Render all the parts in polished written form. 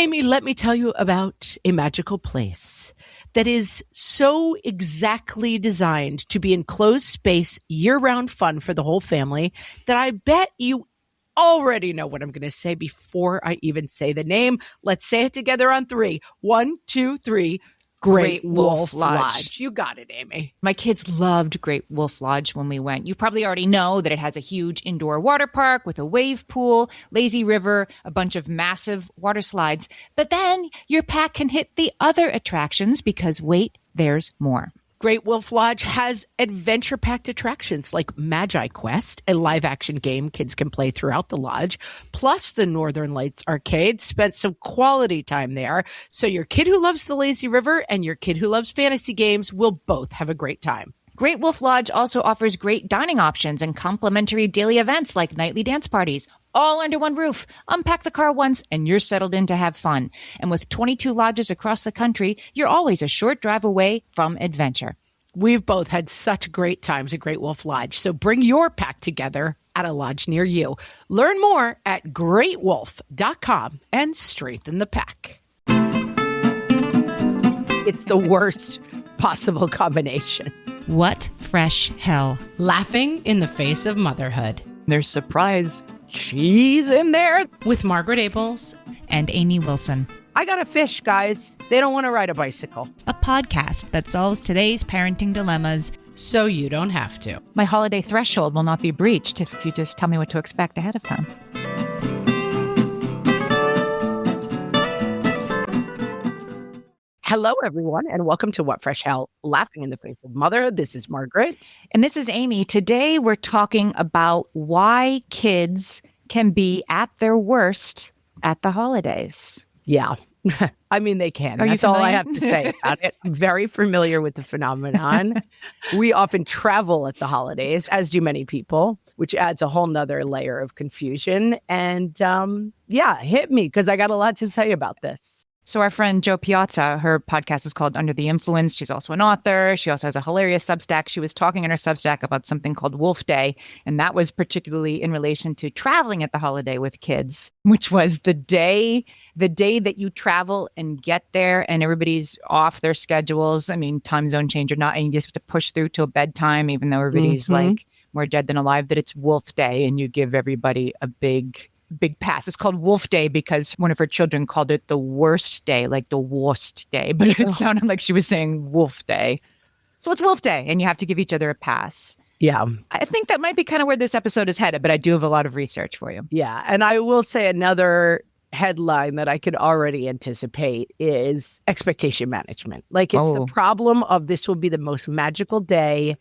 Amy, let me tell you about a magical place that is so exactly designed to be enclosed space, year-round fun for the whole family that I bet you already know what I'm going to say before I even say the name. Let's say it together on 3. 1, 2, 3. Great Wolf Lodge. You got it, Amy. My kids loved Great Wolf Lodge when we went. You probably already know that it has a huge indoor water park with a wave pool, lazy river, a bunch of massive water slides. But then your pack can hit the other attractions because, wait, there's more. Great Wolf Lodge has adventure-packed attractions like Magi Quest, a live-action game kids can play throughout the lodge, plus the Northern Lights Arcade. Spent some quality time there, so your kid who loves the lazy river and your kid who loves fantasy games will both have a great time. Great Wolf Lodge also offers great dining options and complimentary daily events like nightly dance parties, all under one roof. Unpack the car once and you're settled in to have fun. And with 22 lodges across the country, you're always a short drive away from adventure. We've both had such great times at Great Wolf Lodge, so bring your pack together at a lodge near you. Learn more at greatwolf.com and strengthen the pack. It's the worst possible combination. What fresh hell? Laughing in the face of motherhood. There's surprise cheese in there. With Margaret Abels and Amy Wilson. I got a fish, guys. They don't want to ride a bicycle. A podcast that solves today's parenting dilemmas so you don't have to. My holiday threshold will not be breached if you just tell me what to expect ahead of time. Hello, everyone, and welcome to What Fresh Hell, Laughing in the Face of Motherhood. This is Margaret. And this is Amy. Today, we're talking about why kids can be at their worst at the holidays. Yeah. I mean, they can. That's all I have to say about it. I'm very familiar with the phenomenon. We often travel at the holidays, as do many people, which adds a whole nother layer of confusion. And hit me, because I got a lot to say about this. So our friend Jo Piazza, her podcast is called Under the Influence. She's also an author. She also has a hilarious Substack. She was talking in her Substack about something called Wolf Day. And that was particularly in relation to traveling at the holiday with kids, which was the day that you travel and get there and everybody's off their schedules. I mean, time zone change or not. And you just have to push through till bedtime, even though everybody's like more dead than alive, that it's Wolf Day. And you give everybody a big pass. It's called Wolf Day because one of her children called it the worst day, like the worst day, but it sounded like she was saying Wolf Day. So it's Wolf Day and you have to give each other a pass. Yeah. I think that might be kind of where this episode is headed, but I do have a lot of research for you. Yeah. And I will say another headline that I could already anticipate is expectation management. Like it's the problem of this will be the most magical day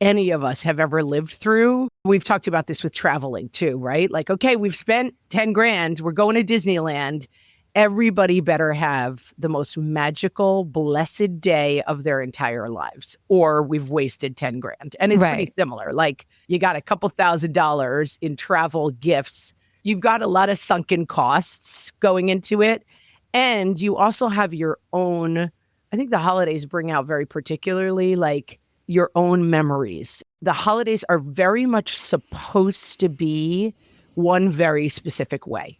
any of us have ever lived through. We've talked about this with traveling too, right? Like, okay, we've spent 10 grand. We're going to Disneyland. Everybody better have the most magical, blessed day of their entire lives, or we've wasted 10 grand. And it's pretty similar. Like you got a couple $1,000s in travel gifts. You've got a lot of sunken costs going into it. And you also have your own, I think the holidays bring out very particularly like your own memories. The holidays are very much supposed to be one very specific way.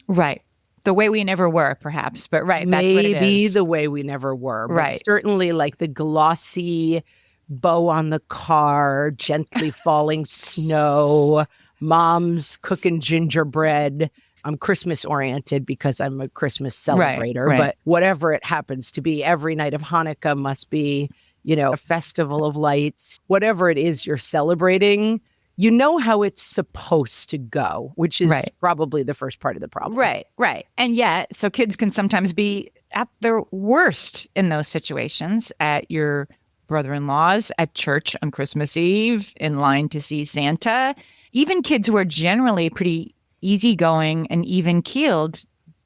Right. The way we never were, perhaps. But that's what it is. Maybe the way we never were. But certainly like the glossy bow on the car, gently falling snow, mom's cooking gingerbread. I'm Christmas oriented because I'm a Christmas celebrator. But whatever it happens to be, every night of Hanukkah must be a festival of lights, whatever it is you're celebrating, you know how it's supposed to go, which is probably the first part of the problem. Right. And yet, so kids can sometimes be at their worst in those situations, at your brother-in-law's, at church on Christmas Eve, in line to see Santa. Even kids who are generally pretty easygoing and even-keeled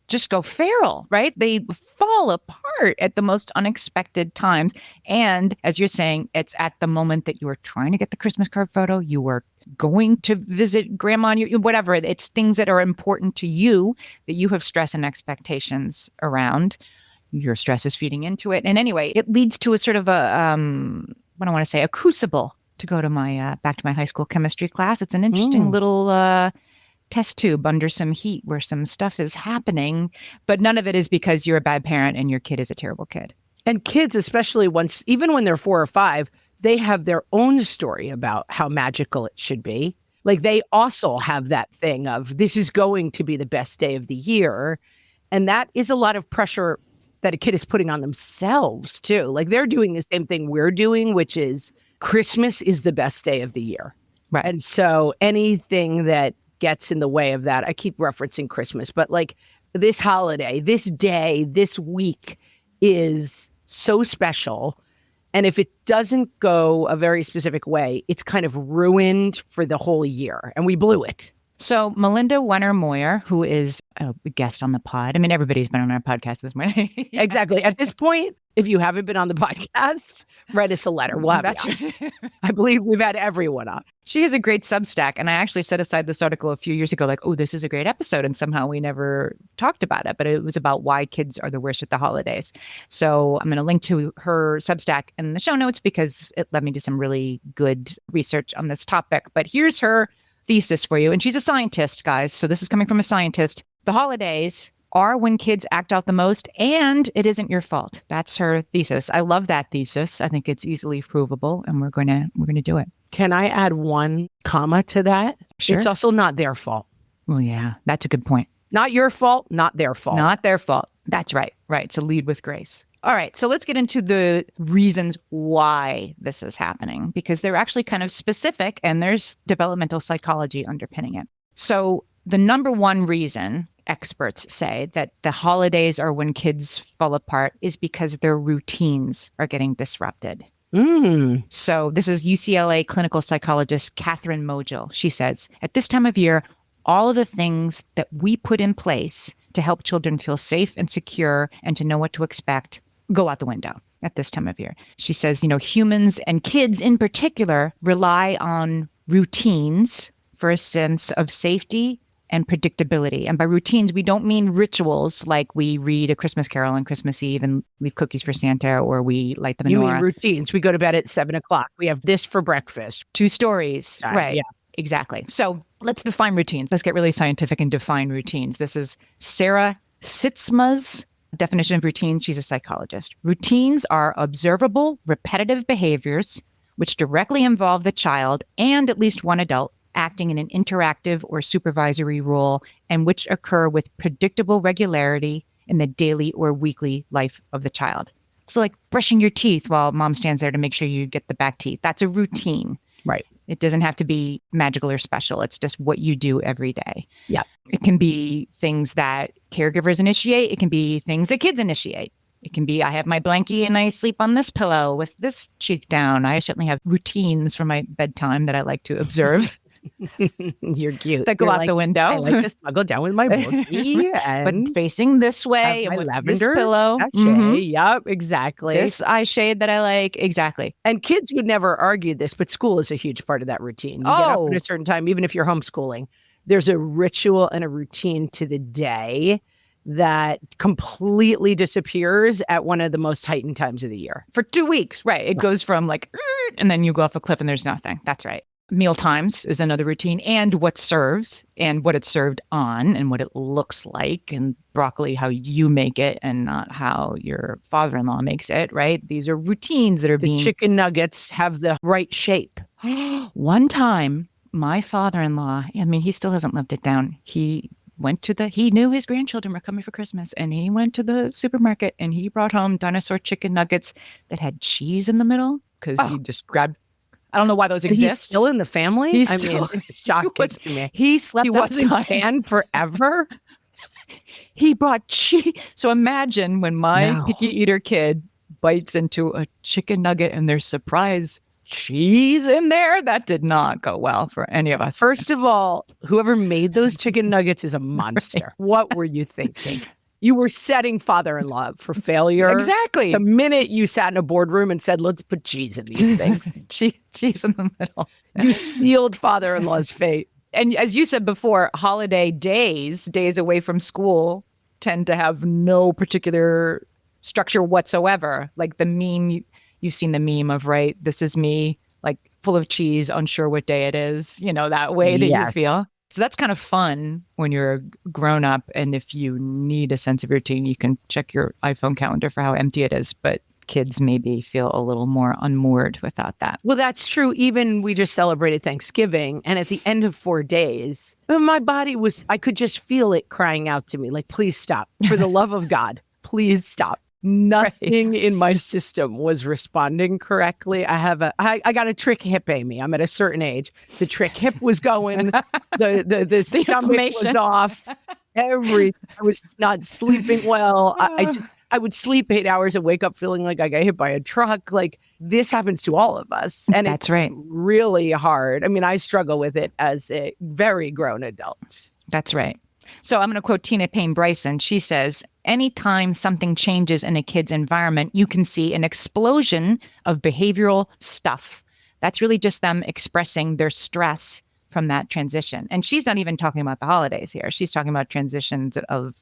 just go feral, right? They fall apart at the most unexpected times. And as you're saying, it's at the moment that you are trying to get the Christmas card photo, you are going to visit grandma, whatever. It's things that are important to you that you have stress and expectations around. Your stress is feeding into it. And anyway, it leads to a sort of a crucible, to go to my back to my high school chemistry class. It's an interesting little test tube under some heat where some stuff is happening, but none of it is because you're a bad parent and your kid is a terrible kid. And kids, especially even when they're 4 or 5, they have their own story about how magical it should be. Like they also have that thing of this is going to be the best day of the year. And that is a lot of pressure that a kid is putting on themselves too. Like they're doing the same thing we're doing, which is Christmas is the best day of the year. Right. And so anything that gets in the way of that, I keep referencing Christmas, but like this holiday, this day, this week is so special. And if it doesn't go a very specific way, it's kind of ruined for the whole year. And we blew it. So Melinda Wenner-Moyer, who is a guest on the pod. I mean, everybody's been on our podcast this morning. Exactly. At this point, if you haven't been on the podcast, write us a letter. We'll have you on. I believe we've had everyone on. She has a great Substack. And I actually set aside this article a few years ago, like, oh, this is a great episode. And somehow we never talked about it. But it was about why kids are the worst at the holidays. So I'm going to link to her Substack in the show notes because it led me to some really good research on this topic. But here's her thesis for you. And she's a scientist, guys. So this is coming from a scientist. The holidays are when kids act out the most, and it isn't your fault. That's her thesis. I love that thesis. I think it's easily provable, and we're gonna do it. Can I add one comma to that? Sure. It's also not their fault. Well, yeah, that's a good point. Not your fault, not their fault. Not their fault. That's right. Right. So lead with grace. All right. So let's get into the reasons why this is happening, because they're actually kind of specific and there's developmental psychology underpinning it. So the number one reason experts say that the holidays are when kids fall apart is because their routines are getting disrupted. So this is UCLA clinical psychologist Catherine Mogil. She says, at this time of year, all of the things that we put in place to help children feel safe and secure and to know what to expect go out the window at this time of year. She says, humans and kids in particular rely on routines for a sense of safety and predictability. And by routines, we don't mean rituals like we read A Christmas Carol on Christmas Eve and leave cookies for Santa, or we light the menorah. You mean routines. We go to bed at 7:00. We have this for breakfast. 2 stories. Right. Yeah. Exactly. So let's define routines. Let's get really scientific and define routines. This is Sarah Sitzma's definition of routines. She's a psychologist. Routines are observable, repetitive behaviors which directly involve the child and at least one adult acting in an interactive or supervisory role and which occur with predictable regularity in the daily or weekly life of the child. So like brushing your teeth while mom stands there to make sure you get the back teeth. That's a routine. Right. It doesn't have to be magical or special. It's just what you do every day. Yeah. It can be things that caregivers initiate. It can be things that kids initiate. It can be, I have my blankie and I sleep on this pillow with this cheek down. I certainly have routines for my bedtime that I like to observe. You're cute. That go You're out like, the window. I like to snuggle down with my bookie and but facing this way have my with lavender this pillow. sachet. Yep, exactly. This eye shade that I like. Exactly. And kids would never argue this, but school is a huge part of that routine. You get up at a certain time, even if you're homeschooling. There's a ritual and a routine to the day that completely disappears at one of the most heightened times of the year. For 2 weeks, right. It goes from like, and then you go off a cliff and there's nothing. That's right. Meal times is another routine, and what's served and what it's served on and what it looks like, and broccoli, how you make it and not how your father-in-law makes it, right? These are routines that are The chicken nuggets have the right shape. One time, my father-in-law, I mean, he still hasn't lived it down. He knew his grandchildren were coming for Christmas, and he went to the supermarket and he brought home dinosaur chicken nuggets that had cheese in the middle because he just grabbed. I don't know why those exist. He's still in the family? It's shocking to me. He slept He wasn't outside. banned forever? He brought cheese. So imagine when my picky eater kid bites into a chicken nugget and there's surprise cheese in there. That did not go well for any of us. First of all, whoever made those chicken nuggets is a monster. Right. What were you thinking? You were setting father-in-law up for failure. Exactly. The minute you sat in a boardroom and said, let's put cheese in these things. cheese in the middle. You sealed father-in-law's fate. And as you said before, holiday days away from school, tend to have no particular structure whatsoever. Like the meme, you've seen the meme of, right, this is me, like full of cheese, unsure what day it is, that way that you feel. So that's kind of fun when you're a grown up. And if you need a sense of routine, you can check your iPhone calendar for how empty it is. But kids maybe feel a little more unmoored without that. Well, that's true. Even we just celebrated Thanksgiving. And at the end of 4 days, my body I could just feel it crying out to me, like, please stop. For the love of God, please stop. Nothing in my system was responding correctly. I got a trick hip, Amy. I'm at a certain age. The trick hip was going. The stomach was off. I was not sleeping well. I would sleep 8 hours and wake up feeling like I got hit by a truck. Like, this happens to all of us. And That's it's right. really hard. I mean, I struggle with it as a very grown adult. That's right. So I'm going to quote Tina Payne Bryson. She says, anytime something changes in a kid's environment, you can see an explosion of behavioral stuff. That's really just them expressing their stress from that transition. And she's not even talking about the holidays here. She's talking about transitions of,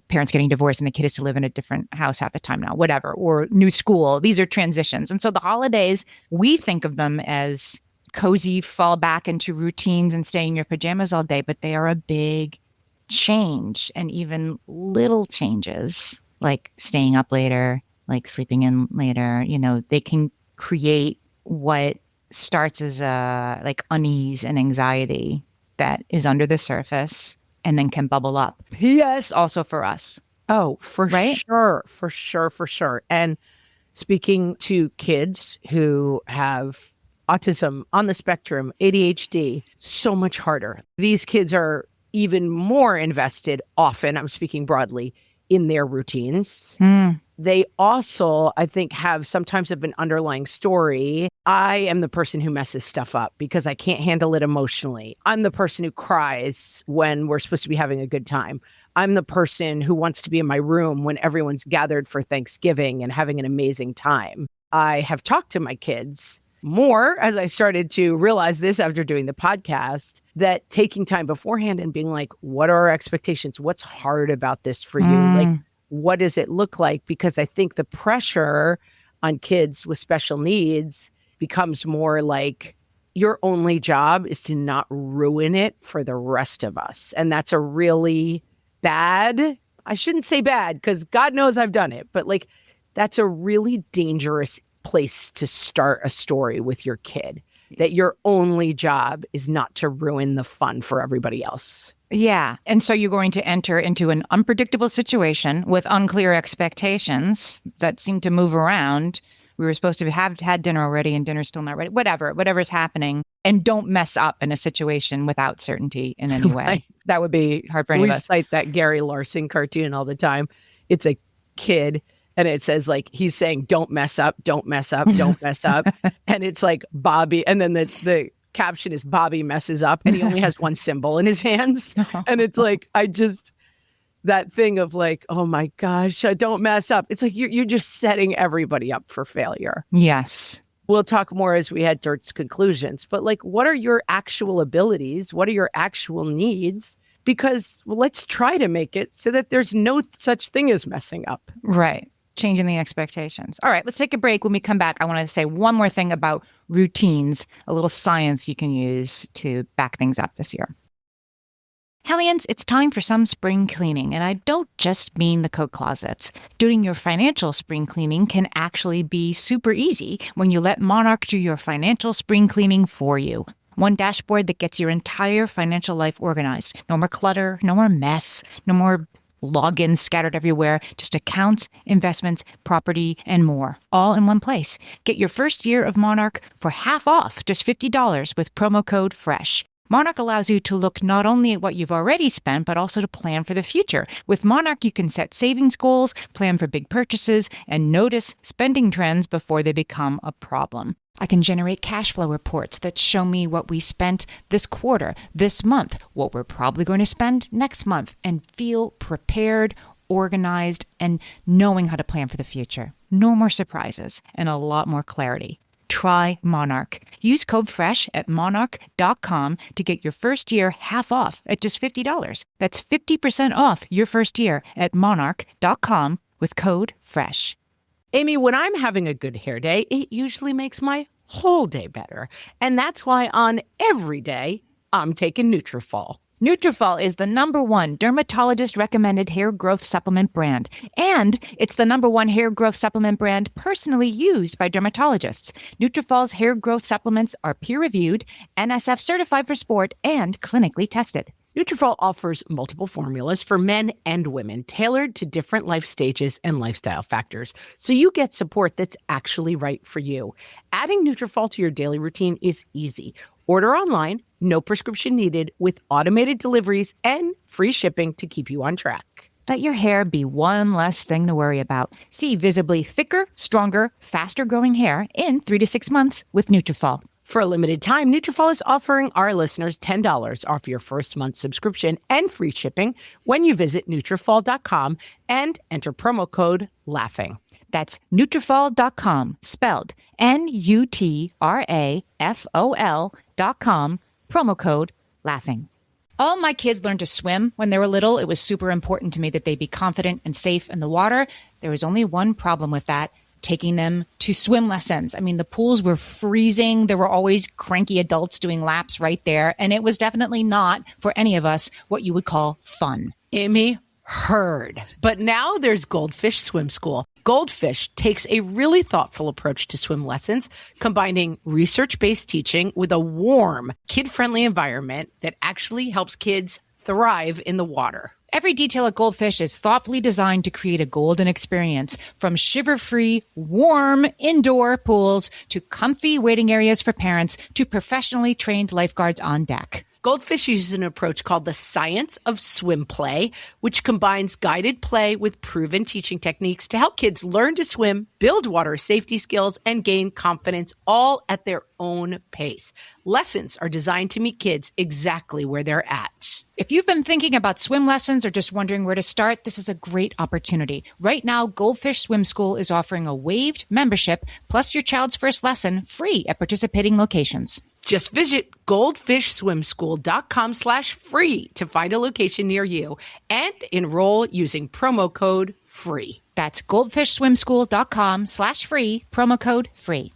parents getting divorced and the kid is to live in a different house half the time now, whatever, or new school. These are transitions. And so the holidays, we think of them as cozy, fall back into routines and stay in your pajamas all day, but they are a big change. And even little changes like staying up later, like sleeping in later, they can create what starts as like unease and anxiety that is under the surface and then can bubble up. Yes, also for us. Oh, for sure. And speaking to kids who have autism on the spectrum, ADHD, so much harder. These kids are even more invested, often, I'm speaking broadly, in their routines. They also, I think, have sometimes of an underlying story. I am the person who messes stuff up because I can't handle it emotionally. I'm the person who cries when we're supposed to be having a good time. I'm the person who wants to be in my room when everyone's gathered for Thanksgiving and having an amazing time. I have talked to my kids more as I started to realize this after doing the podcast, that taking time beforehand and being like, what are our expectations? What's hard about this for you? Like, what does it look like? Because I think the pressure on kids with special needs becomes more like, your only job is to not ruin it for the rest of us. And that's a really bad, I shouldn't say bad, because God knows I've done it, but like, that's a really dangerous place to start a story with your kid, that your only job is not to ruin the fun for everybody else. Yeah. And so you're going to enter into an unpredictable situation with unclear expectations that seem to move around. We were supposed to have had dinner already and dinner's still not ready. Whatever's happening. And don't mess up in a situation without certainty in any way. Right. That would be hard for any of us. We cite that Gary Larson cartoon all the time. It's a kid and it says, like, he's saying, don't mess up, don't mess up, don't mess up. And it's like Bobby. And then the caption is Bobby messes up and he only has one symbol in his hands. And it's like, that thing of like, oh my gosh, don't mess up. It's like, you're just setting everybody up for failure. Yes. We'll talk more as we head towards conclusions, but like, what are your actual abilities? What are your actual needs? Because let's try to make it so that there's no such thing as messing up. Right. Changing the expectations. All right, let's take a break. When we come back, I want to say one more thing about routines, a little science you can use to back things up this year. Hellions, it's time for some spring cleaning, and I don't just mean the coat closets. Doing your financial spring cleaning can actually be super easy when you let Monarch do your financial spring cleaning for you. One dashboard that gets your entire financial life organized. No more clutter, no more mess, no more logins scattered everywhere, just accounts, investments, property, and more, all in one place. Get your first year of Monarch for half off, just $50 with promo code FRESH. Monarch allows you to look not only at what you've already spent, but also to plan for the future. With Monarch, you can set savings goals, plan for big purchases, and notice spending trends before they become a problem. I can generate cash flow reports that show me what we spent this quarter, this month, what we're probably going to spend next month, and feel prepared, organized, and knowing how to plan for the future. No more surprises and a lot more clarity. Try Monarch. Use code FRESH at monarch.com to get your first year half off at just $50. That's 50% off your first year at monarch.com with code FRESH. Amy, when I'm having a good hair day, it usually makes my whole day better. And that's why on every day, I'm taking Nutrafol. Nutrafol is the #1 dermatologist-recommended hair growth supplement brand, and it's the #1 hair growth supplement brand personally used by dermatologists. Nutrafol's hair growth supplements are peer-reviewed, NSF certified for sport, and clinically tested. Nutrafol offers multiple formulas for men and women, tailored to different life stages and lifestyle factors, so you get support that's actually right for you. Adding Nutrafol to your daily routine is easy. Order online, no prescription needed, with automated deliveries and free shipping to keep you on track. Let your hair be one less thing to worry about. See visibly thicker, stronger, faster-growing hair in 3 to 6 months with Nutrafol. For a limited time, Nutrafol is offering our listeners $10 off your first month subscription and free shipping when you visit Nutrafol.com and enter promo code LAUGHING. That's Nutrafol.com, spelled Nutrafol.com, promo code LAUGHING. All my kids learned to swim when they were little. It was super important to me that they be confident and safe in the water. There was only one problem with that: taking them to swim lessons. I mean, the pools were freezing. There were always cranky adults doing laps right there. And it was definitely not, for any of us, what you would call fun. Amy, heard. But now there's Goldfish Swim School. Goldfish takes a really thoughtful approach to swim lessons, combining research-based teaching with a warm, kid-friendly environment that actually helps kids thrive in the water. Every detail at Goldfish is thoughtfully designed to create a golden experience, from shiver-free, warm indoor pools to comfy waiting areas for parents to professionally trained lifeguards on deck. Goldfish uses an approach called the science of swim play, which combines guided play with proven teaching techniques to help kids learn to swim, build water safety skills, and gain confidence, all at their own pace. Lessons are designed to meet kids exactly where they're at. If you've been thinking about swim lessons or just wondering where to start, this is a great opportunity. Right now, Goldfish Swim School is offering a waived membership plus your child's first lesson free at participating locations. Just visit goldfishswimschool.com/free to find a location near you and enroll using promo code FREE. That's goldfishswimschool.com/free, promo code FREE.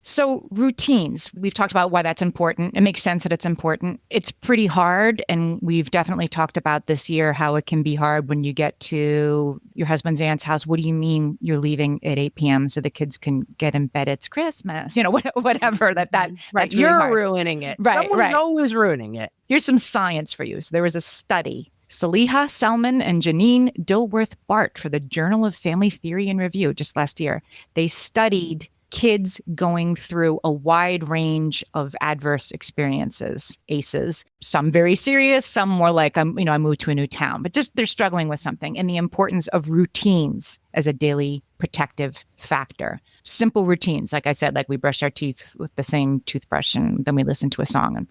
So routines, we've talked about why that's important. It makes sense that it's important. It's pretty hard. And we've definitely talked about this year how it can be hard when you get to your husband's aunt's house. What do you mean you're leaving at 8 p.m. so the kids can get in bed? It's Christmas, whatever that right. That's You're really hard. Ruining it. Right, Someone's right. always ruining it. Here's some science for you. So there was a study. Saliha Selman and Janine Dilworth Bart for the Journal of Family Theory and Review just last year. They studied kids going through a wide range of adverse experiences, ACEs, some very serious, some more like, I moved to a new town, but just they're struggling with something, and the importance of routines as a daily protective factor. Simple routines, like I said, like we brush our teeth with the same toothbrush and then we listen to a song. And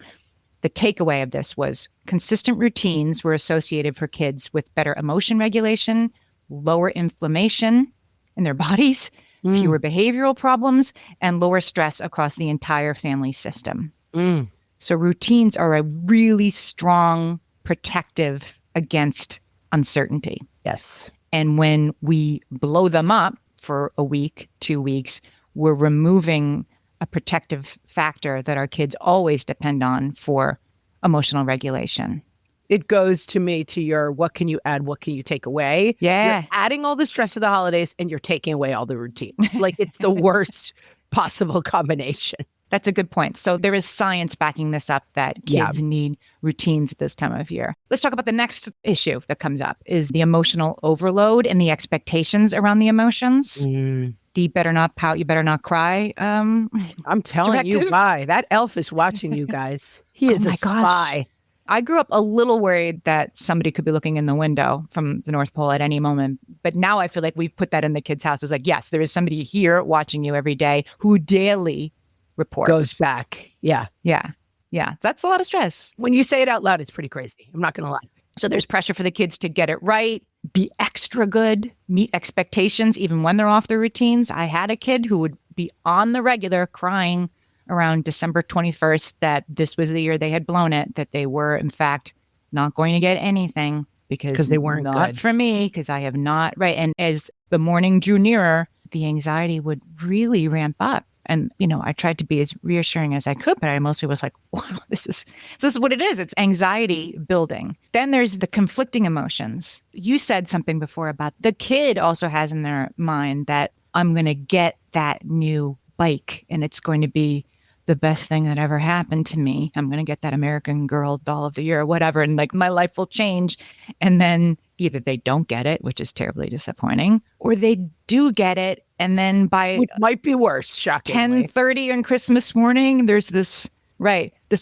the takeaway of this was consistent routines were associated for kids with better emotion regulation, lower inflammation in their bodies, fewer behavioral problems, and lower stress across the entire family system. So routines are a really strong protective against uncertainty. Yes. And when we blow them up for a week, 2 weeks, we're removing a protective factor that our kids always depend on for emotional regulation. It goes to me to your, what can you add? What can you take away? Yeah. You're adding all the stress of the holidays and you're taking away all the routines. Like it's the worst possible combination. That's a good point. So there is science backing this up that kids need routines at this time of year. Let's talk about the next issue that comes up is the emotional overload and the expectations around the emotions. You better not pout. You better not cry. I'm telling you why. That elf is watching you guys. He is a spy. I grew up a little worried that somebody could be looking in the window from the North Pole at any moment. But now I feel like we've put that in the kids' houses. Like, yes, there is somebody here watching you every day who daily reports. Goes back. Yeah. Yeah. Yeah. That's a lot of stress. When you say it out loud, it's pretty crazy. I'm not going to lie. So there's pressure for the kids to get it right, be extra good, meet expectations, even when they're off their routines. I had a kid who would be on the regular crying around December 21st that this was the year they had blown it, that they were, in fact, not going to get anything because they weren't not good for me, because I have not. Right. And as the morning drew nearer, the anxiety would really ramp up. And, I tried to be as reassuring as I could, but I mostly was like, wow, this is what it is. It's anxiety building. Then there's the conflicting emotions. You said something before about the kid also has in their mind that I'm going to get that new bike and it's going to be the best thing that ever happened to me. I'm going to get that American Girl Doll of the Year or whatever. And like my life will change. And then either they don't get it, which is terribly disappointing, or they do get it. And then by which might be worse, shockingly. 10:30 on Christmas morning, there's this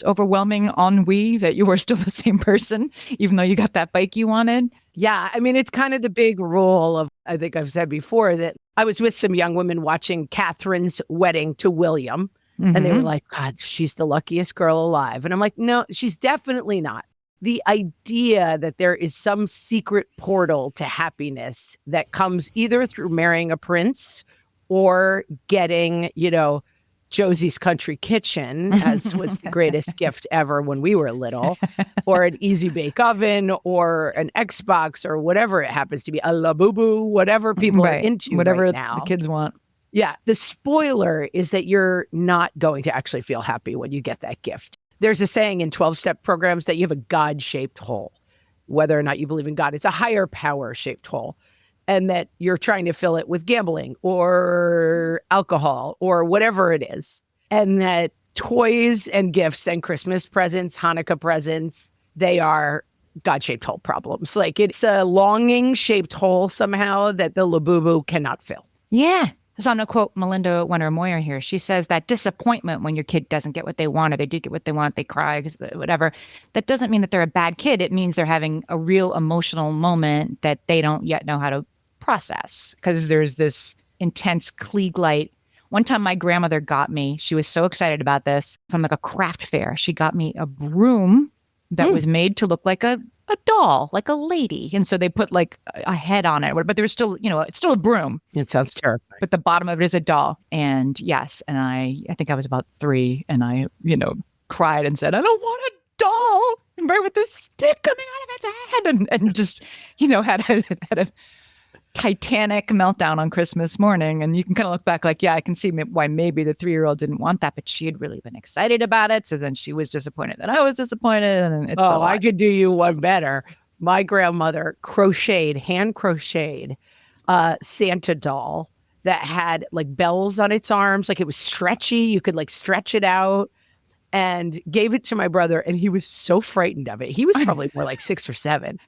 overwhelming ennui that you are still the same person, even though you got that bike you wanted. Yeah. I mean, it's kind of the big rule of, I think I've said before, that I was with some young women watching Catherine's wedding to William. Mm-hmm. And they were like, God, she's the luckiest girl alive. And I'm like, no, she's definitely not. The idea that there is some secret portal to happiness that comes either through marrying a prince or getting, Josie's Country Kitchen, as was the greatest gift ever when we were little, or an Easy Bake Oven, or an Xbox, or whatever it happens to be, a Labubu, whatever people are into whatever right now. The kids want. Yeah. The spoiler is that you're not going to actually feel happy when you get that gift. There's a saying in 12-step programs that you have a God-shaped hole. Whether or not you believe in God, it's a higher power-shaped hole. And that you're trying to fill it with gambling or alcohol or whatever it is. And that toys and gifts and Christmas presents, Hanukkah presents, they are God-shaped hole problems. Like it's a longing-shaped hole somehow that the Labubu cannot fill. Yeah. So I'm going to quote Melinda Wenner-Moyer here. She says that disappointment when your kid doesn't get what they want or they do get what they want, they cry, because whatever, that doesn't mean that they're a bad kid. It means they're having a real emotional moment that they don't yet know how to process, because there's this intense Klieg-light. One time my grandmother got me, she was so excited about this, from like a craft fair. She got me a broom that was made to look like a doll, like a lady. And so they put like a head on it, but there's still, it's still a broom. It sounds terrifying. But the bottom of it is a doll. And yes, and I think I was about 3 and I, cried and said, I don't want a doll, right, with this stick coming out of its head. And just, had a titanic meltdown on Christmas morning. And you can kind of look back like, yeah, I can see why maybe the 3-year-old didn't want that, but she had really been excited about it. So then she was disappointed that I was disappointed. And it's I could do you one better. My grandmother hand crocheted Santa doll that had like bells on its arms. Like it was stretchy. You could like stretch it out, and gave it to my brother. And he was so frightened of it. He was probably more like 6 or 7.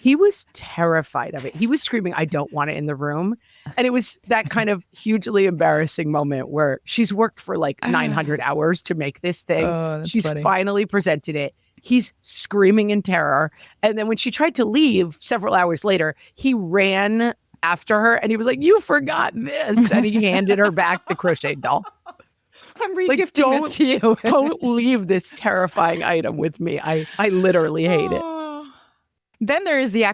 He was terrified of it. He was screaming, I don't want it in the room. And it was that kind of hugely embarrassing moment where she's worked for like 900 hours to make this thing. Oh, she's funny. Finally presented it. He's screaming in terror. And then when she tried to leave several hours later, he ran after her and he was like, you forgot this. And he handed her back the crocheted doll. I'm regifting this to you. Don't leave this terrifying item with me. I literally hate it. Then there is the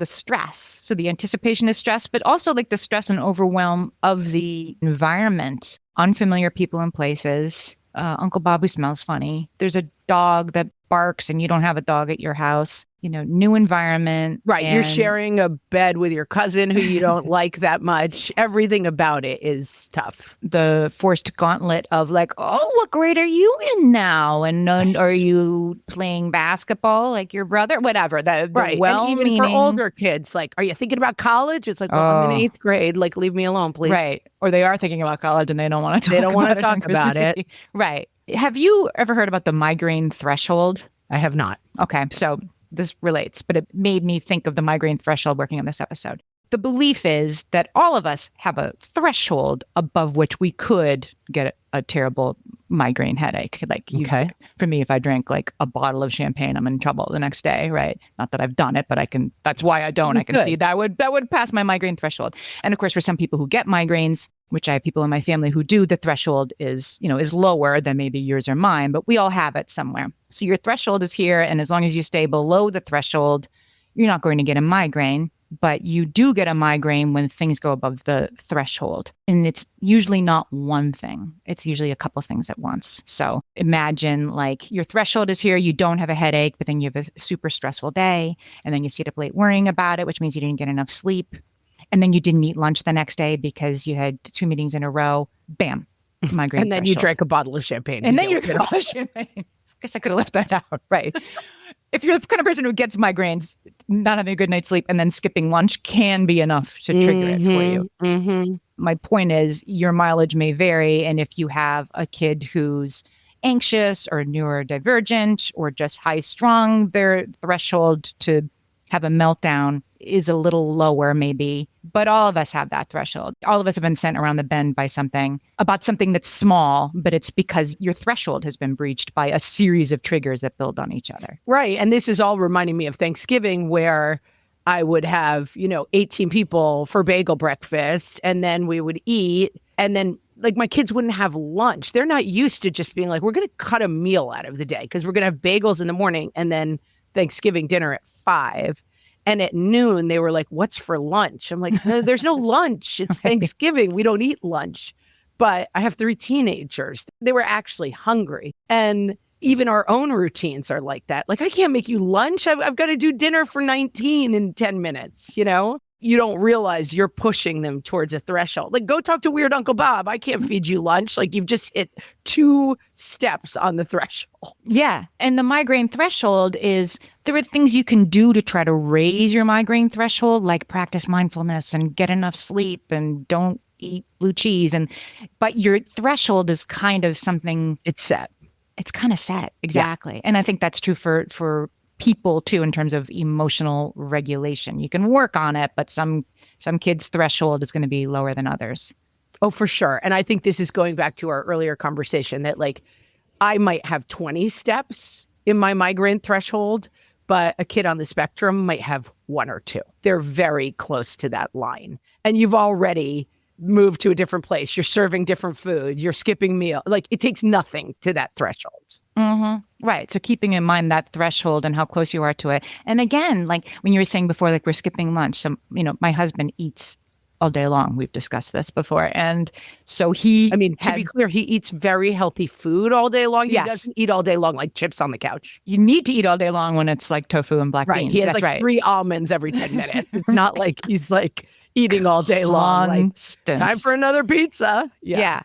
stress. So the anticipation is stress, but also like the stress and overwhelm of the environment, unfamiliar people and places, Uncle Bob who smells funny. There's a dog that barks and you don't have a dog at your house, new environment. Right. You're sharing a bed with your cousin who you don't like that much. Everything about it is tough. The forced gauntlet of like, oh, what grade are you in now? And are you playing basketball like your brother? Whatever. Right. And even for older kids, like, are you thinking about college? It's like, well, I'm in 8th grade. Like, leave me alone, please. Right. Or they are thinking about college and they don't want to talk about it. Right. Have you ever heard about the migraine threshold? I have not. Okay. So this relates, but it made me think of the migraine threshold working on this episode. The belief is that all of us have a threshold above which we could get a terrible migraine headache. Like, for me, if I drank like a bottle of champagne, I'm in trouble the next day, right? Not that I've done it, but that's why I don't. I can see that would pass my migraine threshold. And of course, for some people who get migraines, which I have people in my family who do, the threshold is lower than maybe yours or mine, but we all have it somewhere. So your threshold is here. And as long as you stay below the threshold, you're not going to get a migraine. But you do get a migraine when things go above the threshold. And it's usually not one thing. It's usually a couple of things at once. So imagine like your threshold is here, you don't have a headache, but then you have a super stressful day. And then you sit up late worrying about it, which means you didn't get enough sleep. And then you didn't eat lunch the next day because you had 2 meetings in a row. Bam. migraine And then threshold. you drank a bottle of champagne. And then you drank a bottle of champagne. I guess I could have left that out, right? If you're the kind of person who gets migraines, not having a good night's sleep and then skipping lunch can be enough to trigger it for you. Mm-hmm. My point is your mileage may vary. And if you have a kid who's anxious or neurodivergent or just high strung, their threshold to have a meltdown is a little lower maybe. But all of us have that threshold. All of us have been sent around the bend by something about something that's small, but it's because your threshold has been breached by a series of triggers that build on each other. Right. And this is all reminding me of Thanksgiving, where I would have, 18 people for bagel breakfast, and then we would eat, and then like my kids wouldn't have lunch. They're not used to just being like, we're going to cut a meal out of the day because we're going to have bagels in the morning and then Thanksgiving dinner at 5. And at noon, they were like, what's for lunch? I'm like, no, there's no lunch. It's Thanksgiving. We don't eat lunch. But I have 3 teenagers. They were actually hungry. And even our own routines are like that. Like, I can't make you lunch. I've got to do dinner for 19 in 10 minutes, You don't realize you're pushing them towards a threshold. Like, go talk to Weird Uncle Bob. I can't feed you lunch. Like, you've just hit 2 steps on the threshold. Yeah. And the migraine threshold is, there are things you can do to try to raise your migraine threshold, like practice mindfulness and get enough sleep and don't eat blue cheese. But your threshold is kind of something. It's set. It's kind of set. Exactly. Yeah. And I think that's true for people too, in terms of emotional regulation. You can work on it, but some kids' threshold is going to be lower than others. Oh, for sure. And I think this is going back to our earlier conversation that like I might have 20 steps in my migraine threshold, but a kid on the spectrum might have 1 or 2. They're very close to that line. And you've already moved to a different place. You're serving different food. You're skipping meal. Like, it takes nothing to that threshold. Mm-hmm. Right. So keeping in mind that threshold and how close you are to it. And again, like when you were saying before, like we're skipping lunch. So, my husband eats all day long. We've discussed this before. And so to be clear, he eats very healthy food all day long. He doesn't eat all day long like chips on the couch. You need to eat all day long when it's like tofu and black beans. He has 3 almonds every 10 minutes. It's not like he's like eating all day long. Like, time for another pizza. Yeah.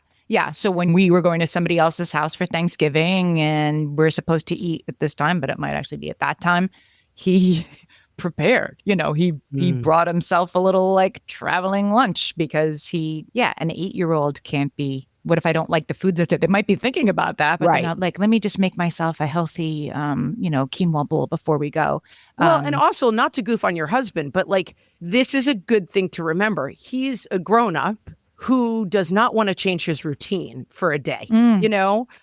So when we were going to somebody else's house for Thanksgiving and we're supposed to eat at this time, but it might actually be at that time, he prepared. He brought himself a little like traveling lunch because an 8-year-old can't be, what if I don't like the foods that they might be thinking about that, but they're not like, let me just make myself a healthy, quinoa bowl before we go. Well, and also not to goof on your husband, but like, this is a good thing to remember. He's a grown-up who does not want to change his routine for a day.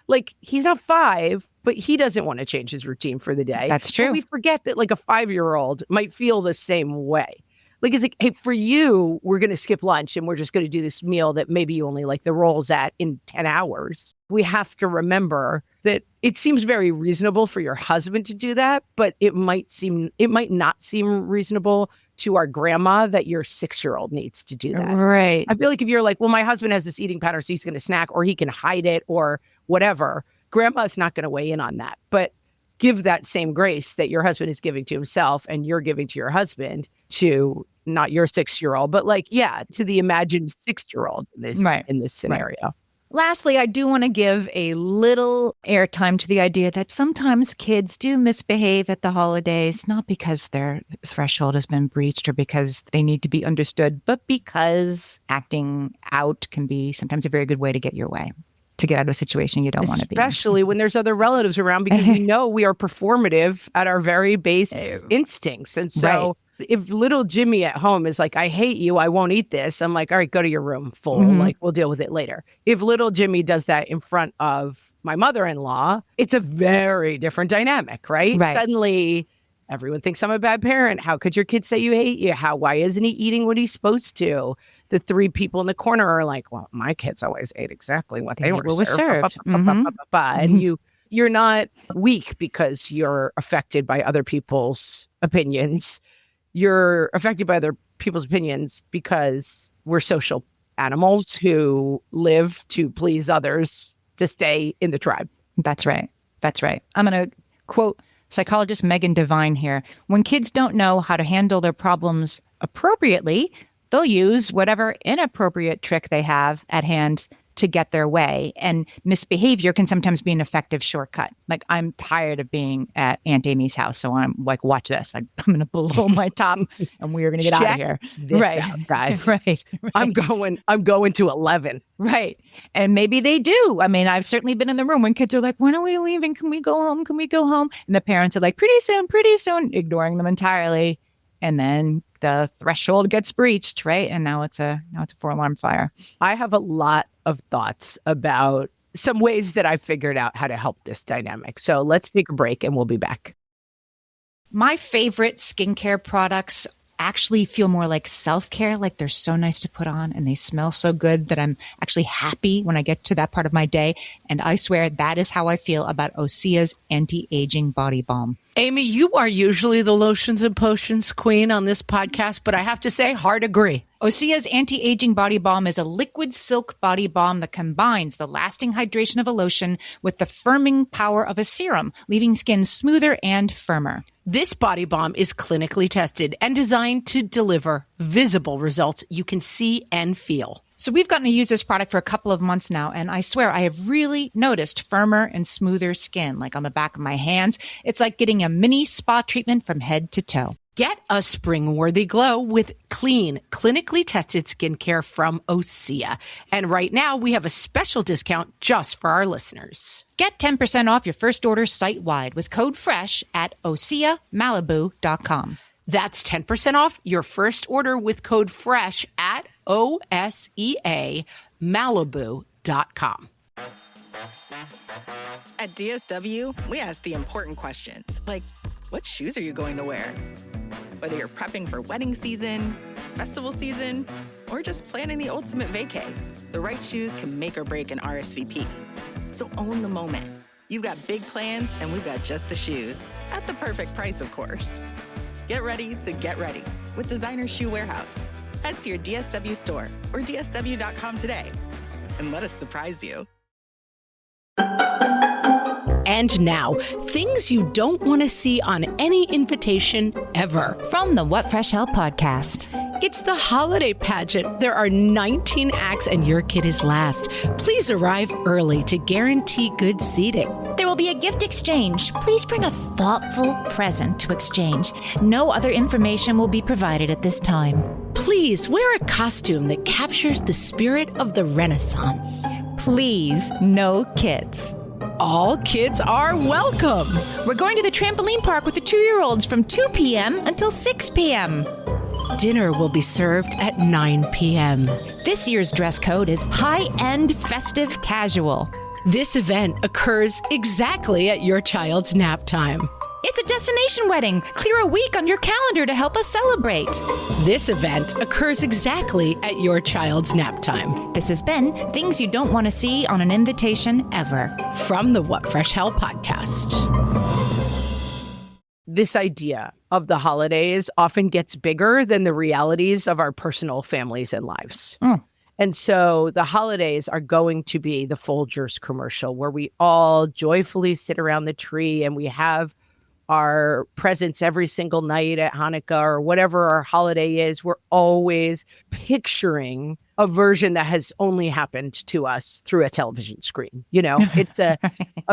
Like he's not 5, but he doesn't want to change his routine for the day. That's true. But we forget that like a 5-year-old might feel the same way. Like, it's like, hey, for you, we're going to skip lunch and we're just going to do this meal that maybe you only like the rolls at in 10 hours. We have to remember that it seems very reasonable for your husband to do that, but it might not seem reasonable to our grandma that your 6-year-old needs to do that. Right. I feel like if you're like, well, my husband has this eating pattern, so he's going to snack or he can hide it or whatever, grandma's not going to weigh in on that. But give that same grace that your husband is giving to himself and you're giving to your husband to not your 6-year-old, but to the imagined 6-year-old in this scenario. Right. Lastly, I do want to give a little airtime to the idea that sometimes kids do misbehave at the holidays, not because their threshold has been breached or because they need to be understood, but because acting out can be sometimes a very good way to get your way, to get out of a situation you don't want to be in. Especially when there's other relatives around, because we know we are performative at our very base instincts. And so if little Jimmy at home is like, I hate you, I won't eat this, I'm like, all right, go to your room, fool. Like, we'll deal with it later. If little Jimmy does that in front of my mother-in-law, it's a very different dynamic, right? Suddenly, everyone thinks I'm a bad parent. How could your kid say you hate you? Why isn't he eating what he's supposed to? The 3 people in the corner are like, well, my kids always ate exactly what they were served. And you're not weak because you're affected by other people's opinions. You're affected by other people's opinions because we're social animals who live to please others to stay in the tribe. That's right. I'm going to quote psychologist Megan Devine here. When kids don't know how to handle their problems appropriately, they'll use whatever inappropriate trick they have at hand to get their way. And misbehavior can sometimes be an effective shortcut. Like, I'm tired of being at Aunt Amy's house, so I'm like, watch this. I'm going to blow my top and we are going to get out of here. This out, guys. Right. I'm going to 11. Right. And maybe they do. I mean, I've certainly been in the room when kids are like, when are we leaving? Can we go home? Can we go home? And the parents are like, pretty soon, ignoring them entirely. And then the threshold gets breached, right? And now it's a 4-alarm fire. I have a lot of thoughts about some ways that I've figured out how to help this dynamic. So let's take a break and we'll be back. My favorite skincare products actually feel more like self-care, like they're so nice to put on and they smell so good that I'm actually happy when I get to that part of my day. And I swear that is how I feel about Osea's anti-aging body balm. Amy, you are usually the lotions and potions queen on this podcast, but I have to say, hard agree. Osea's anti-aging body balm is a liquid silk body balm that combines the lasting hydration of a lotion with the firming power of a serum, leaving skin smoother and firmer. This body balm is clinically tested and designed to deliver visible results you can see and feel. So we've gotten to use this product for a couple of months now, and I swear I have really noticed firmer and smoother skin, like on the back of my hands. It's like getting a mini spa treatment from head to toe. Get a spring-worthy glow with clean, clinically tested skincare from Osea. And right now, we have a special discount just for our listeners. Get 10% off your first order site-wide with code FRESH at OseaMalibu.com. That's 10% off your first order with code FRESH at OSEAMalibu.com. At DSW, we ask the important questions, like, what shoes are you going to wear? Whether you're prepping for wedding season, festival season, or just planning the ultimate vacay, the right shoes can make or break an RSVP. So own the moment. You've got big plans, and we've got just the shoes, at the perfect price, of course. Get ready to get ready with Designer Shoe Warehouse. Head to your DSW store or dsw.com today and let us surprise you. And now, things you don't want to see on any invitation ever. From the What Fresh Hell podcast. It's the holiday pageant. There are 19 acts and your kid is last. Please arrive early to guarantee good seating. There will be a gift exchange. Please bring a thoughtful present to exchange. No other information will be provided at this time. Please wear a costume that captures the spirit of the Renaissance. Please, no kids. All kids are welcome. We're going to the trampoline park with the 2-year-olds from 2 p.m. until 6 p.m. Dinner will be served at 9 p.m. This year's dress code is high-end festive casual. This event occurs exactly at your child's nap time. It's a destination wedding. Clear a week on your calendar to help us celebrate. This event occurs exactly at your child's nap time. This has been Things You Don't Want to See on an Invitation Ever. From the What Fresh Hell podcast. This idea of the holidays often gets bigger than the realities of our personal families and lives. And so the holidays are going to be the Folgers commercial where we all joyfully sit around the tree and we have our presents every single night at Hanukkah or whatever our holiday is. We're always picturing a version that has only happened to us through a television screen. You know, it's a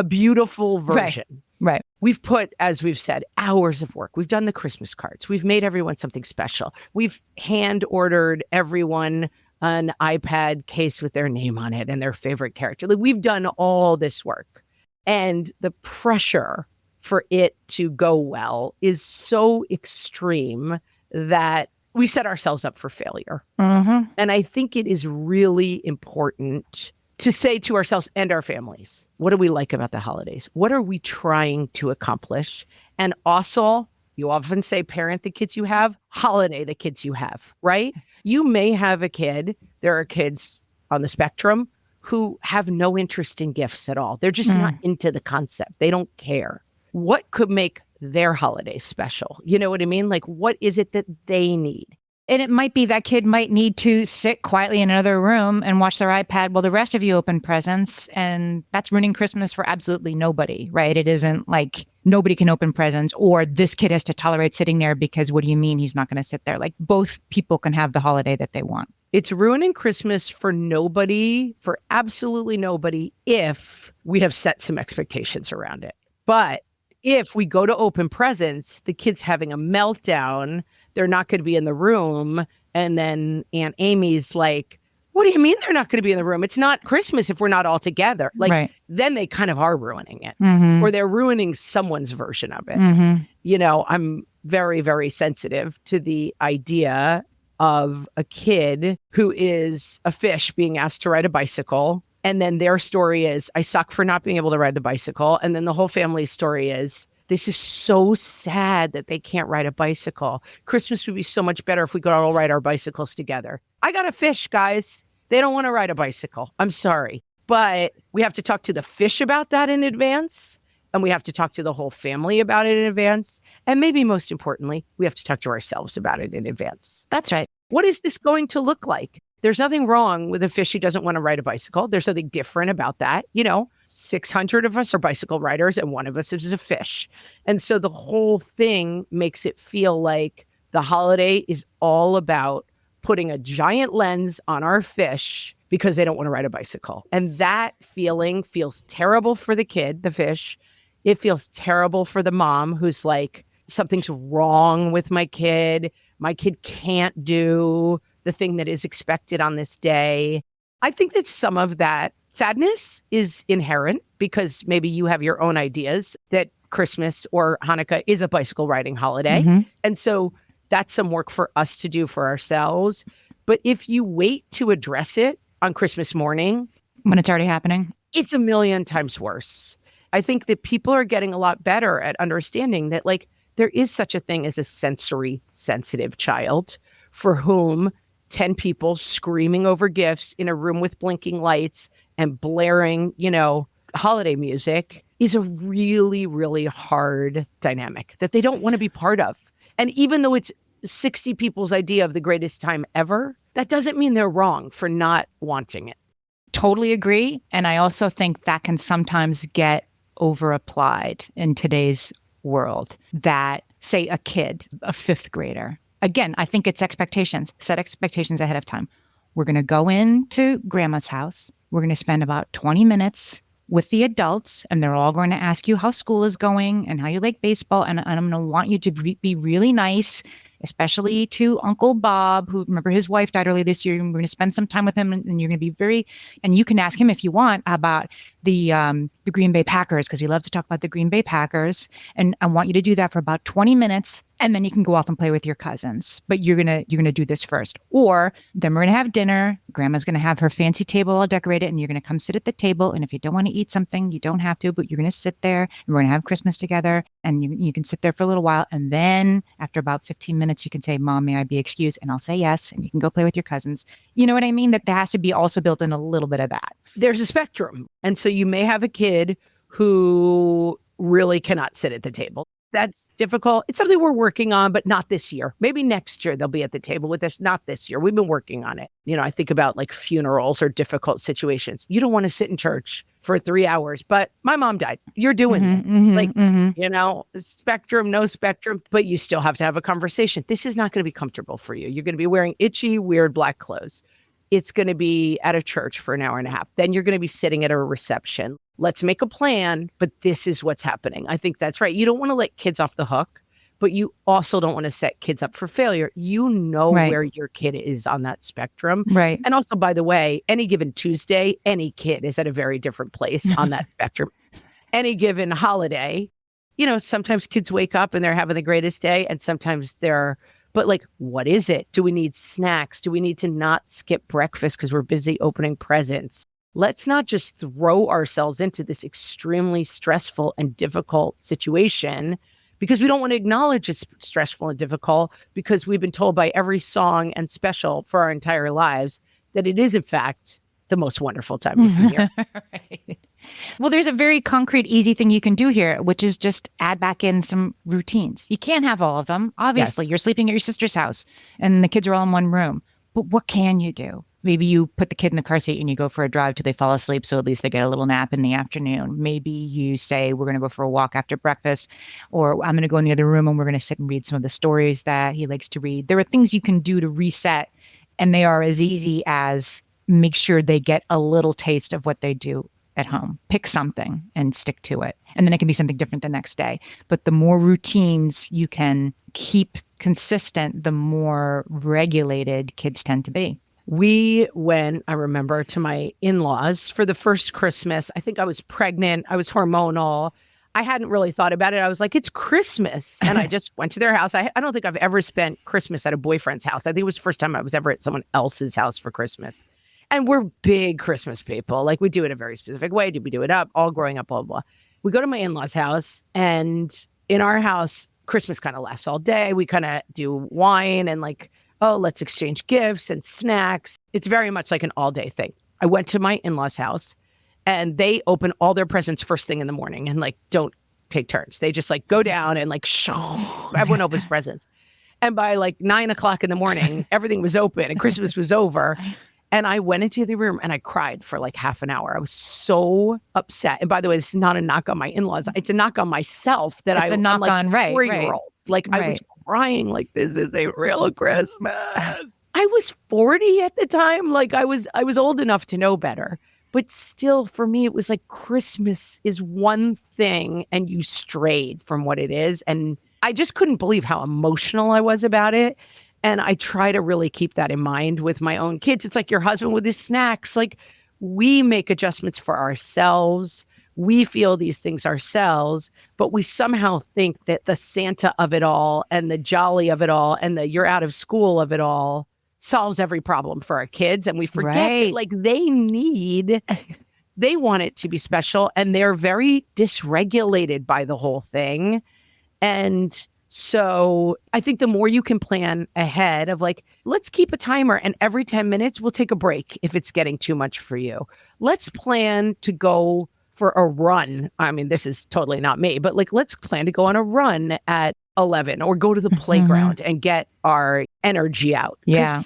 beautiful version. Right. We've put, as we've said, hours of work. We've done the Christmas cards. We've made everyone something special. We've hand ordered everyone an iPad case with their name on it and their favorite character. Like, we've done all this work. And the pressure for it to go well is so extreme that we set ourselves up for failure. Mm-hmm. And I think it is really important to say to ourselves and our families, what do we like about the holidays? What are we trying to accomplish? And also, you often say parent the kids you have, holiday the kids you have, right? You may have a kid. There are kids on the spectrum who have no interest in gifts at all. They're just not into the concept. They don't care. What could make their holiday special? You know what I mean? Like, what is it that they need? And it might be that kid might need to sit quietly in another room and watch their iPad while the rest of you open presents. And that's ruining Christmas for absolutely nobody, right? It isn't like nobody can open presents or this kid has to tolerate sitting there because what do you mean he's not going to sit there? Like both people can have the holiday that they want. It's ruining Christmas for nobody, for absolutely nobody, if we have set some expectations around it. But if we go to open presents, the kid's having a meltdown, they're not going to be in the room. And then Aunt Amy's like, what do you mean they're not going to be in the room? It's not Christmas if we're not all together. Like, right. Then they kind of are ruining it, or they're ruining someone's version of it. You know, I'm very, very sensitive to the idea of a kid who is a fish being asked to ride a bicycle. And then their story is, I suck for not being able to ride the bicycle. And then the whole family's story is, this is so sad that they can't ride a bicycle. Christmas would be so much better if we could all ride our bicycles together. I got a fish, guys. They don't want to ride a bicycle. I'm sorry. But we have to talk to the fish about that in advance. And we have to talk to the whole family about it in advance. And maybe most importantly, we have to talk to ourselves about it in advance. That's right. What is this going to look like? There's nothing wrong with a fish who doesn't want to ride a bicycle. There's something different about that. You know, 600 of us are bicycle riders and one of us is a fish. And so the whole thing makes it feel like the holiday is all about putting a giant lens on our fish because they don't want to ride a bicycle. And that feeling feels terrible for the kid, the fish. It feels terrible for the mom who's like, something's wrong with my kid. My kid can't do the thing that is expected on this day. I think that some of that sadness is inherent because maybe you have your own ideas that Christmas or Hanukkah is a bicycle riding holiday. And so that's some work for us to do for ourselves. But if you wait to address it on Christmas morning, when it's already happening, it's a million times worse. I think that people are getting a lot better at understanding that like there is such a thing as a sensory sensitive child for whom 10 people screaming over gifts in a room with blinking lights and blaring, you know, holiday music is a really, really hard dynamic that they don't want to be part of. And even though it's 60 people's idea of the greatest time ever, that doesn't mean they're wrong for not wanting it. Totally agree. And I also think that can sometimes get over applied in today's world that, say, a kid, a fifth grader. Again, I think it's expectations. Set expectations ahead of time. We're going to go into grandma's house. We're going to spend about 20 minutes with the adults, and they're all going to ask you how school is going and how you like baseball. And I'm going to want you to be really nice, especially to Uncle Bob, who, remember, his wife died early this year. And we're going to spend some time with him, and you're going to be very, and you can ask him if you want about the Green Bay Packers, because he loves to talk about the Green Bay Packers. And I want you to do that for about 20 minutes. And then you can go off and play with your cousins. But you're gonna do this first. Or then we're gonna have dinner. Grandma's gonna have her fancy table all decorated, and you're gonna come sit at the table. And if you don't want to eat something, you don't have to, but you're gonna sit there and we're gonna have Christmas together. And you can sit there for a little while. And then after about 15 minutes, you can say, Mom, may I be excused? And I'll say yes. And you can go play with your cousins. You know what I mean? That there has to be also built in a little bit of that. There's a spectrum. And so you may have a kid who really cannot sit at the table. That's difficult. It's something we're working on, but not this year. Maybe next year they'll be at the table with us. Not this year. We've been working on it. You know, I think about like funerals or difficult situations. You don't want to sit in church for 3 hours, but my mom died. You're doing it. You know, spectrum, no spectrum, but you still have to have a conversation. This is not going to be comfortable for you. You're going to be wearing itchy, weird black clothes. It's going to be at a church for an hour and a half. Then you're going to be sitting at a reception. Let's make a plan, but this is what's happening. I think that's right. You don't want to let kids off the hook, but you also don't want to set kids up for failure. You know where your kid is on that spectrum. Right. And also, by the way, any given Tuesday, any kid is at a very different place on that spectrum. Any given holiday, you know, sometimes kids wake up and they're having the greatest day, and sometimes they're, but like, what is it? Do we need snacks? Do we need to not skip breakfast because we're busy opening presents? Let's not just throw ourselves into this extremely stressful and difficult situation because we don't want to acknowledge it's stressful and difficult because we've been told by every song and special for our entire lives that it is, in fact, the most wonderful time of the year. Right. Well, there's a very concrete, easy thing you can do here, which is just add back in some routines. You can't have all of them. Obviously, You're sleeping at your sister's house and the kids are all in one room. But what can you do? Maybe you put the kid in the car seat and you go for a drive till they fall asleep, so at least they get a little nap in the afternoon. Maybe you say, we're going to go for a walk after breakfast, or I'm going to go in the other room and we're going to sit and read some of the stories that he likes to read. There are things you can do to reset, and they are as easy as make sure they get a little taste of what they do at home. Pick something and stick to it. And then it can be something different the next day. But the more routines you can keep consistent, the more regulated kids tend to be. We went, I remember, to my in-laws for the first Christmas. I think I was pregnant. I was hormonal. I hadn't really thought about it. I was like, it's Christmas. And I just went to their house. I don't think I've ever spent Christmas at a boyfriend's house. I think it was the first time I was ever at someone else's house for Christmas. And we're big Christmas people. Like, we do it a very specific way. Did we do it up? All growing up, blah, blah, blah. We go to my in-laws' house. And in our house, Christmas kind of lasts all day. We kind of do wine and like, oh, let's exchange gifts and snacks. It's very much like an all-day thing. I went to my in-laws' house and they open all their presents first thing in the morning and like don't take turns. They just like go down and like, everyone opens presents. And by like 9 o'clock in the morning, everything was open and Christmas was over. And I went into the room and I cried for like half an hour. I was so upset. And by the way, this is not a knock on my in-laws. It's a knock on myself that it's a knock like on, right, 4-year-old. Like I was crying like, this is a real Christmas. I was 40 at the time. Like I was old enough to know better. But still, for me, it was like Christmas is one thing and you strayed from what it is. And I just couldn't believe how emotional I was about it. And I try to really keep that in mind with my own kids. It's like your husband with his snacks. Like we make adjustments for ourselves. We feel these things ourselves, but we somehow think that the Santa of it all and the jolly of it all and the you're out of school of it all solves every problem for our kids. And we forget that like they want it to be special and they're very dysregulated by the whole thing. And so I think the more you can plan ahead of like, let's keep a timer and every 10 minutes we'll take a break if it's getting too much for you. Let's plan to go for a run. I mean, this is totally not me, but like, let's plan to go on a run at 11 or go to the playground and get our energy out. Yeah.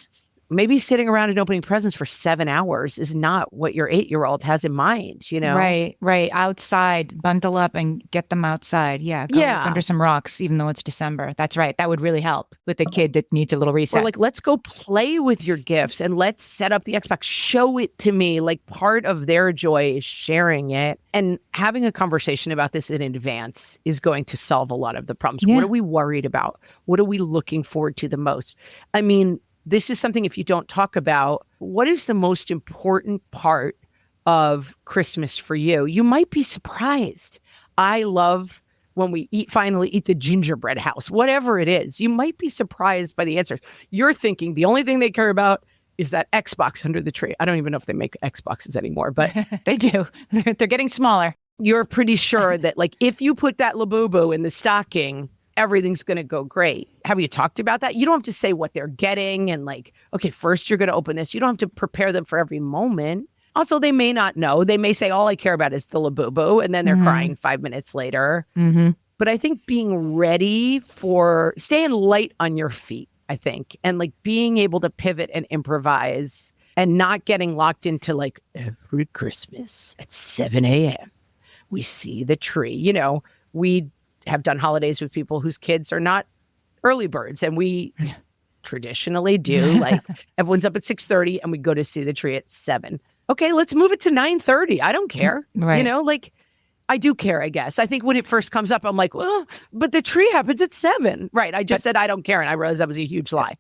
Maybe sitting around and opening presents for 7 hours is not what your 8-year-old has in mind, you know? Right. Outside, bundle up and get them outside. Yeah. Go under some rocks, even though it's December. That's right. That would really help with a kid that needs a little reset. Or like, let's go play with your gifts and let's set up the Xbox. Show it to me. Like part of their joy is sharing it. And having a conversation about this in advance is going to solve a lot of the problems. Yeah. What are we worried about? What are we looking forward to the most? I mean, this is something if you don't talk about, what is the most important part of Christmas for you? You might be surprised. I love when we finally eat the gingerbread house, whatever it is. You might be surprised by the answers. You're thinking the only thing they care about is that Xbox under the tree. I don't even know if they make Xboxes anymore, but they do. They're getting smaller. You're pretty sure that like if you put that Labubu in the stocking, everything's going to go great. Have you talked about that? You don't have to say what they're getting and like, okay, first you're going to open this. You don't have to prepare them for every moment. Also, they may not know. They may say, all I care about is the Labubu. And then they're crying 5 minutes later. But I think being ready for staying light on your feet, I think, and like being able to pivot and improvise and not getting locked into like every Christmas at 7 a.m. we see the tree. You know, we have done holidays with people whose kids are not early birds. And we traditionally do like everyone's up at 6:30 and we go to see the tree at 7. Okay, let's move it to 9:30. I don't care. Right. You know, like I do care, I guess. I think when it first comes up, I'm like, well, but the tree happens at 7. Right. I just said I don't care. And I realized that was a huge lie.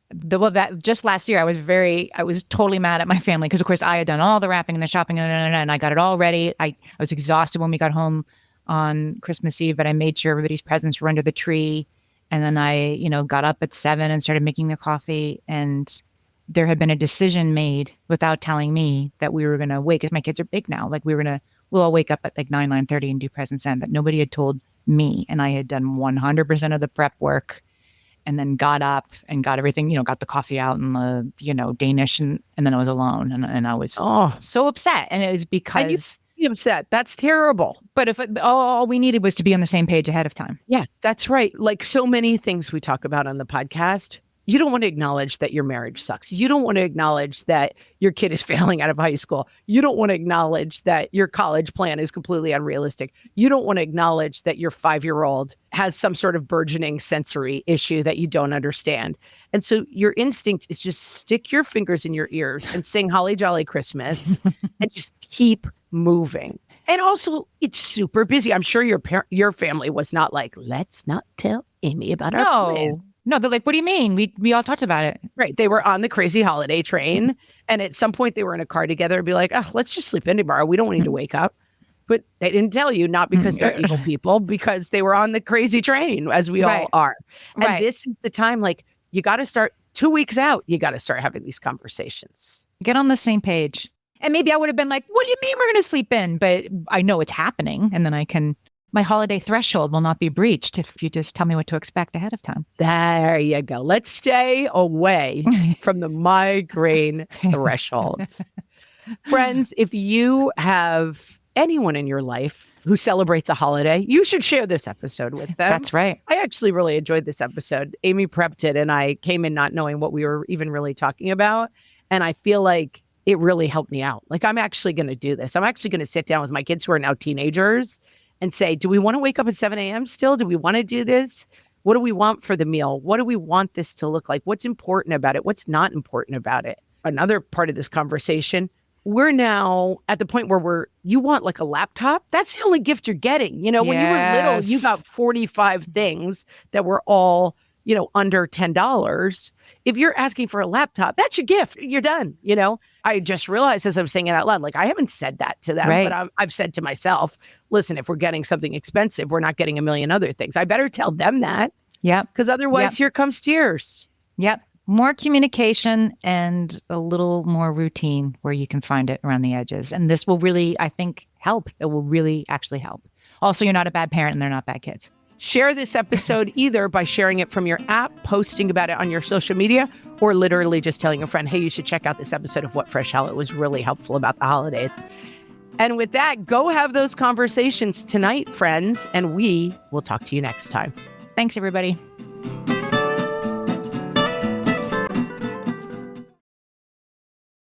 Just last year, I was totally mad at my family because, of course, I had done all the wrapping and the shopping and I got it all ready. I was exhausted when we got home on Christmas Eve, but I made sure everybody's presents were under the tree. And then I, got up at 7 and started making the coffee. And there had been a decision made without telling me that we were going to wait, because my kids are big now. Like we'll all wake up at like 9:30 and do presents then. But nobody had told me. And I had done 100% of the prep work and then got up and got everything, got the coffee out and the, Danish. And then I was alone. And I was so upset. And it was because... be upset. That's terrible. But if all we needed was to be on the same page ahead of time. Yeah, that's right. Like so many things we talk about on the podcast, you don't want to acknowledge that your marriage sucks. You don't want to acknowledge that your kid is failing out of high school. You don't want to acknowledge that your college plan is completely unrealistic. You don't want to acknowledge that your 5-year-old has some sort of burgeoning sensory issue that you don't understand. And so your instinct is just stick your fingers in your ears and sing Holly Jolly Christmas and just keep moving. And also, it's super busy. I'm sure your family was not like, let's not tell Amy about our plan. No, they're like, what do you mean? We all talked about it. Right. They were on the crazy holiday train. And at some point they were in a car together and be like, oh, let's just sleep in tomorrow. We don't need to wake up. But they didn't tell you, not because they're evil people, because they were on the crazy train, as we all are. And this is the time, like, you got to start 2 weeks out. You got to start having these conversations. Get on the same page. And maybe I would have been like, what do you mean we're going to sleep in? But I know it's happening. And then my holiday threshold will not be breached if you just tell me what to expect ahead of time. There you go. Let's stay away from the migraine threshold. Friends, if you have anyone in your life who celebrates a holiday, you should share this episode with them. That's right. I actually really enjoyed this episode. Amy prepped it and I came in not knowing what we were even really talking about. And I feel like it really helped me out. Like, I'm actually going to do this. I'm actually going to sit down with my kids who are now teenagers and say, do we want to wake up at 7 a.m. still? Do we want to do this? What do we want for the meal? What do we want this to look like? What's important about it? What's not important about it? Another part of this conversation, we're now at the point where you want like a laptop. That's the only gift you're getting. You know, when you were little, you got 45 things that were all, under $10. If you're asking for a laptop, that's your gift. You're done. I just realized as I'm saying it out loud, like I haven't said that to them, but I've said to myself, listen, if we're getting something expensive, we're not getting a million other things. I better tell them that. Yep. Because otherwise here comes tears. Yep. More communication and a little more routine where you can find it around the edges. And this will really, I think, help. It will really actually help. Also, you're not a bad parent and they're not bad kids. Share this episode either by sharing it from your app, posting about it on your social media, or literally just telling a friend, hey, you should check out this episode of What Fresh Hell. It was really helpful about the holidays. And with that, go have those conversations tonight, friends, and we will talk to you next time. Thanks, everybody.